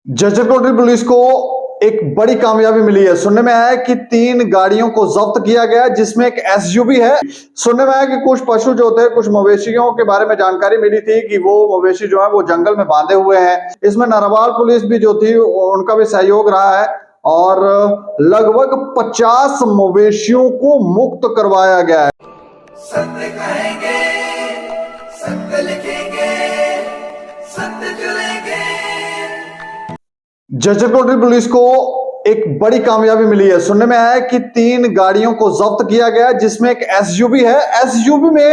Jhajjar Kotli police को एक बड़ी कामयाबी मिली है। सुनने में आया कि 3 गाड़ियों को जब्त किया गया जिसमें एक एसयूवी है। सुनने में आया कि कुछ पशु जो थे, कुछ मवेशियों के बारे में जानकारी मिली थी कि वो मवेशी जो है वो जंगल में बांधे हुए हैं। इसमें नरवाल पुलिस भी जो थी उनका भी सहयोग रहा है और लगभग 50 मवेशियों को मुक्त करवाया गया है। सत्य कहेंगे, सत्य लिखेंगे, सत्य चलेंगे। जज्जर कोटली पुलिस को एक बड़ी कामयाबी मिली है। सुनने में आया है कि 3 गाड़ियों को जब्त किया गया जिसमें एक एसयूवी है। एसयूवी में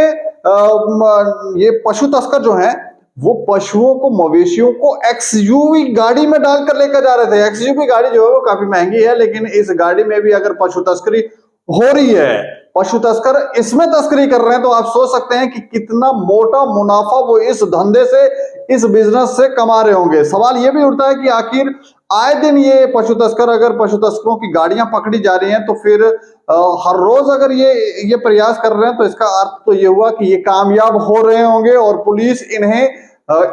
ये पशु तस्कर जो हैं वो पशुओं को, मवेशियों को एक्सयूवी गाड़ी में डालकर लेकर जा रहे थे। एक्सयूवी गाड़ी जो है वो काफी महंगी है, लेकिन इस गाड़ी में भी अगर पशु तस्करी हो रही है, पशु तस्कर इसमें तस्करी कर रहे हैं, तो आप सोच सकते हैं कि कितना मोटा मुनाफा वो इस धंधे से, इस बिजनेस से कमा रहे होंगे। सवाल ये भी उठता है कि आखिर आए दिन ये पशु तस्कर, अगर पशु तस्करों की गाड़ियां पकड़ी जा रही हैं तो फिर हर रोज अगर ये प्रयास कर रहे हैं तो इसका अर्थ तो ये हुआ कि ये कामयाब हो रहे होंगे और पुलिस इन्हें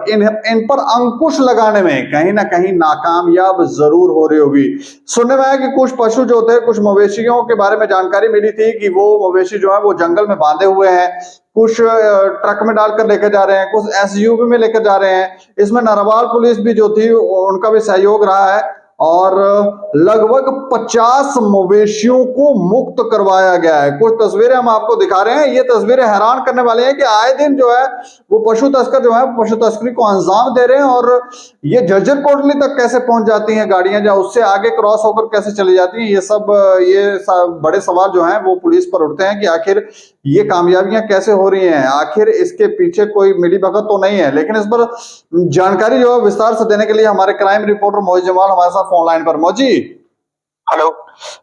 इन पर अंकुश लगाने में कहीं ना कहीं नाकामयाब जरूर हो रही होगी। सुनने में आया कि कुछ पशु जो थे, कुछ मवेशियों के बारे में जानकारी मिली थी कि वो मवेशी जो है वो जंगल में बांधे हुए हैं। कुछ ट्रक में डालकर लेकर जा रहे हैं, कुछ एसयूवी में लेकर जा रहे हैं। इसमें नरवाल पुलिस भी जो थी उनका भी सहयोग रहा है और लगभग 50 मवेशियों को मुक्त करवाया गया है। कुछ तस्वीरें हम आपको दिखा रहे हैं। ये तस्वीरें हैरान करने वाली हैं कि आए दिन जो है वो पशु तस्कर जो है पशु तस्करी को अंजाम दे रहे हैं और ये जज्जर कोटली तक कैसे पहुंच जाती हैं गाड़ियां, या उससे आगे क्रॉस होकर कैसे चली जाती हैं। ये सब बड़े सवाल जो हैं वो पुलिस पर उठते हैं कि आखिर ये कामयाबियां कैसे हो रही हैं, आखिर इसके पीछे कोई मिलीभगत तो नहीं है। लेकिन इस पर जानकारी जो है विस्तार से देने के लिए हमारे क्राइम रिपोर्टर मौजी जमाल हमारे साथ फोन लाइन पर। मौजी, हेलो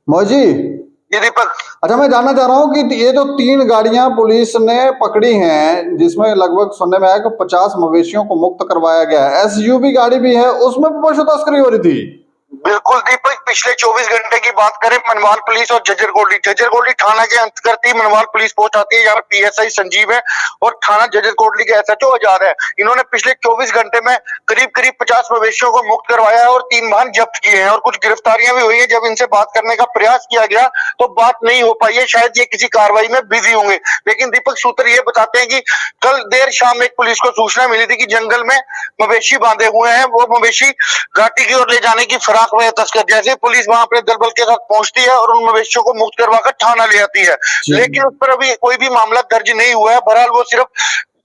मौजी जी दीपक। अच्छा, मैं जानना चाह रहा हूँ कि ये जो 3 गाड़ियां पुलिस ने पकड़ी हैं जिसमें लगभग सुनने में आया कि 50 मवेशियों को मुक्त करवाया गया है, एसयूवी गाड़ी भी है, उसमें भी पशु तस्करी हो रही थी। बिल्कुल दीपक, पिछले 24 घंटे की बात करें, मनवाल पुलिस और जज्जर कोटली थाना के अंतर्गत ही मनवाल पुलिस पहुंच आती है। यहाँ पीएसआई संजीव है और थाना जज्जर कोटली के एसएचओ आजाद है। इन्होंने पिछले 24 घंटे में करीब 50 मवेशियों को मुक्त करवाया है और 3 वाहन जब्त किए हैं और कुछ गिरफ्तारियां भी हुई है। जब इनसे बात करने का प्रयास किया गया तो बात नहीं हो पाई है, शायद ये किसी कार्रवाई में बिजी होंगे। लेकिन दीपक, सूत्र ये बताते हैं कि कल देर शाम एक पुलिस को सूचना मिली थी कि जंगल में मवेशी बांधे हुए हैं। वो मवेशी घाटी की ओर ले जाने की फिराक में तस्कर, जैसे पुलिस वहां अपने दल बल के साथ पहुंचती है और उन मवेशियों को मुक्त करवाकर थाना ले आती है, लेकिन उस पर अभी कोई भी मामला दर्ज नहीं हुआ है। बहरहाल वो सिर्फ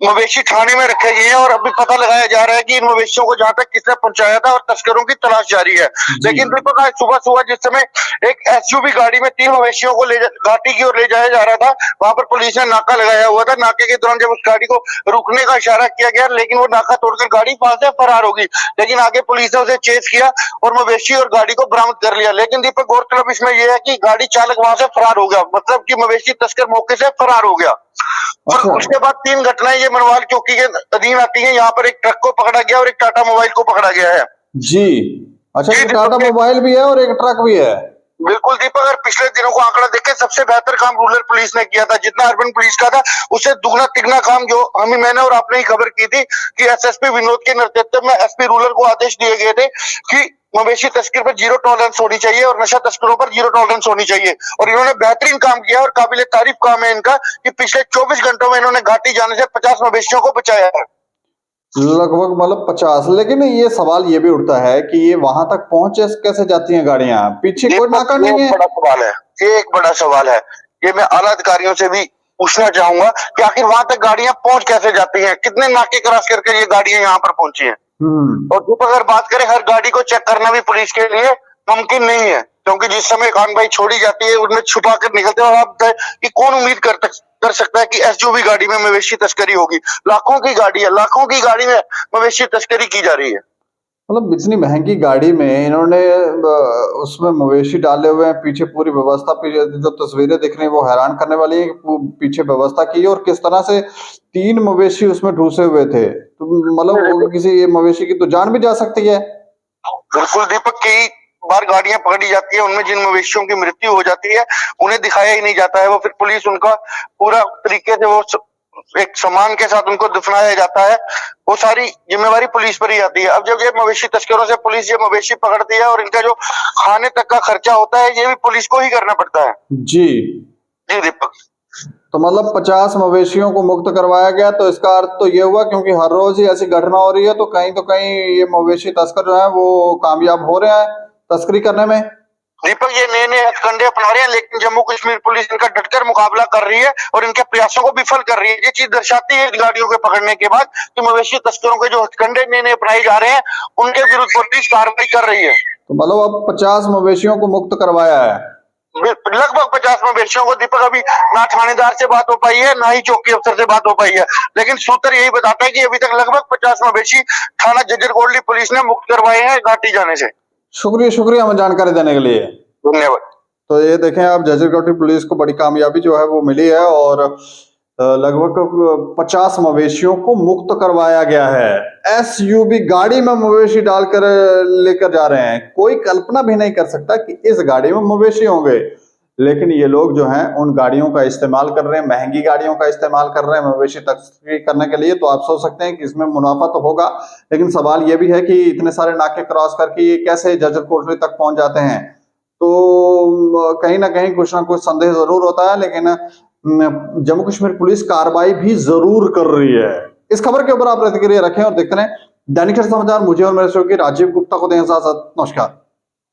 मवेशी थाने में रखे गए हैं और अभी पता लगाया जा रहा है कि इन मवेशियों को जहां तक किसने पहुंचाया था और तस्करों की तलाश जारी है। लेकिन दीपक, आज सुबह जिस समय एक एसयूवी गाड़ी में 3 मवेशियों को घाटी की ओर ले जाया जा रहा था, वहां पर पुलिस ने नाका लगाया हुआ था। नाके के दौरान जब उस गाड़ी को रुकने का इशारा किया गया, लेकिन वो नाका तोड़कर गाड़ी वहां से फरार होगी। लेकिन आगे पुलिस ने उसे चेस किया और मवेशी और गाड़ी को बरामद कर लिया। लेकिन दीपक, गौरतलब इसमें यह है कि गाड़ी चालक वहां से फरार हो गया, मतलब कि मवेशी तस्कर मौके से फरार हो गया। और उसके बाद 3 घटनाएं ये मनवाल चौकी के अधीन आती हैं। यहाँ पर एक ट्रक को पकड़ा गया और एक टाटा मोबाइल को पकड़ा गया है। जी अच्छा, एक टाटा मोबाइल भी है और एक ट्रक भी है। बिल्कुल दीपक, अगर पिछले दिनों को आंकड़ा देखें, सबसे बेहतर काम रूरल पुलिस ने किया था। जितना अर्बन पुलिस का था उससे दुगना तिगना काम जो मैंने और आपने ही खबर की थी कि एसएसपी विनोद के नेतृत्व में एसपी रूरल को आदेश दिए गए थे कि मवेशी तस्कर पर 0 टॉलरेंस होनी चाहिए और नशा तस्करों पर 0 टॉलरेंस होनी चाहिए। और इन्होंने बेहतरीन काम किया और काबिले तारीफ काम है इनका कि पिछले 24 घंटों में इन्होंने घाटी जाने से 50 मवेशियों को बचाया है। लगभग मतलब 50। लेकिन ये सवाल ये भी उठता है कि ये वहां तक पहुंच कैसे जाती हैं गाड़ियां, पीछे कोई नाका नहीं है। बड़ा सवाल है, ये एक बड़ा सवाल है। ये मैं आला अधिकारियों से भी पूछना चाहूंगा कि आखिर वहां तक गाड़ियां पहुंच कैसे जाती हैं, कितने नाके क्रॉस करके ये गाड़ियां यहाँ पर पहुंची हैं। और दीपक, अगर बात करें, हर गाड़ी को चेक करना भी पुलिस के लिए मुमकिन नहीं है, क्योंकि जिस समय खान भाई छोड़ी जाती है उनमें छुपा कर निकलते हैं और आप कि कौन उम्मीद कर सकता है कि एसयूवी गाड़ी में मवेशी तस्करी होगी। लाखों की गाड़ी है, लाखों की गाड़ी में मवेशी तस्करी की जा रही है। मतलब इतनी महंगी गाड़ी में इन्होंने उसमें मवेशी डाले हुए हैं, पीछे पूरी व्यवस्था, पीछे जो तस्वीरें दिख रही है वो हैरान करने वाली है कि पीछे व्यवस्था की है और किस तरह से 3 मवेशी उसमें ठूसे हुए थे। तो मतलब किसी मवेशी की तो जान भी जा सकती है। बिल्कुल दीपक, कई बार गाड़ियां पकड़ी जाती है, उनमें जिन मवेशियों की मृत्यु हो जाती है उन्हें दिखाया ही नहीं जाता है। वो फिर पुलिस उनका पूरा तरीके से वो एक सम्मान के साथ उनको दफनाया जाता है, वो सारी जिम्मेवारी पुलिस पर ही आती है। अब जब ये मवेशी तस्करों से पुलिस ये मवेशी पकड़ती है और इनका जो खाने तक का खर्चा होता है ये भी पुलिस को ही करना पड़ता है। जी। जी दीपक। तो मतलब 50 मवेशियों को मुक्त करवाया गया, तो इसका अर्थ तो ये हुआ, क्योंकि हर रोज ही ऐसी घटना हो रही है, तो कहीं ये मवेशी तस्कर जो है वो कामयाब हो रहे हैं तस्करी करने में। दीपक ये नए नए हथकंडे अपना रहे हैं, लेकिन जम्मू कश्मीर पुलिस इनका डटकर मुकाबला कर रही है और इनके प्रयासों को विफल कर रही है। ये चीज दर्शाती है गाड़ियों के पकड़ने के बाद कि मवेशी तस्करों के जो हथकंडे नए नए अपनाए जा रहे हैं उनके विरुद्ध पुलिस कार्रवाई कर रही है। तो मतलब अब 50 मवेशियों को मुक्त करवाया है। लगभग 50 मवेशियों को दीपक अभी ना थानेदार से बात हो पाई है ना ही चौकी अफसर से बात हो पाई है, लेकिन सूत्र यही बताता है कि अभी तक लगभग 50 मवेशी थाना झज्जर कोटली पुलिस ने मुक्त करवाए हैं घाटी जाने से। शुक्रिया हमें जानकारी देने के लिए। धन्यवाद। तो ये देखें आप, झज्जर कोटली पुलिस को बड़ी कामयाबी जो है वो मिली है और लगभग 50 मवेशियों को मुक्त करवाया गया है। एसयूवी गाड़ी में मवेशी डालकर लेकर जा रहे हैं। कोई कल्पना भी नहीं कर सकता कि इस गाड़ी में मवेशी होंगे, लेकिन ये लोग जो हैं उन गाड़ियों का इस्तेमाल कर रहे हैं, महंगी गाड़ियों का इस्तेमाल कर रहे हैं मवेशी तस्करी करने के लिए। तो आप सोच सकते हैं कि इसमें मुनाफा तो होगा, लेकिन सवाल ये भी है कि इतने सारे नाके क्रॉस करके ये कैसे झज्जर कोटली तक पहुंच जाते हैं। तो कहीं ना कुछ संदेह जरूर होता है, लेकिन जम्मू कश्मीर पुलिस कार्रवाई भी जरूर कर रही है। इस खबर के ऊपर आप प्रतिक्रिया रखें और देखते रहें दैनिक समाचार। मुझे और मेरे सहयोगी राजीव गुप्ता को दें इजाजत। नमस्कार।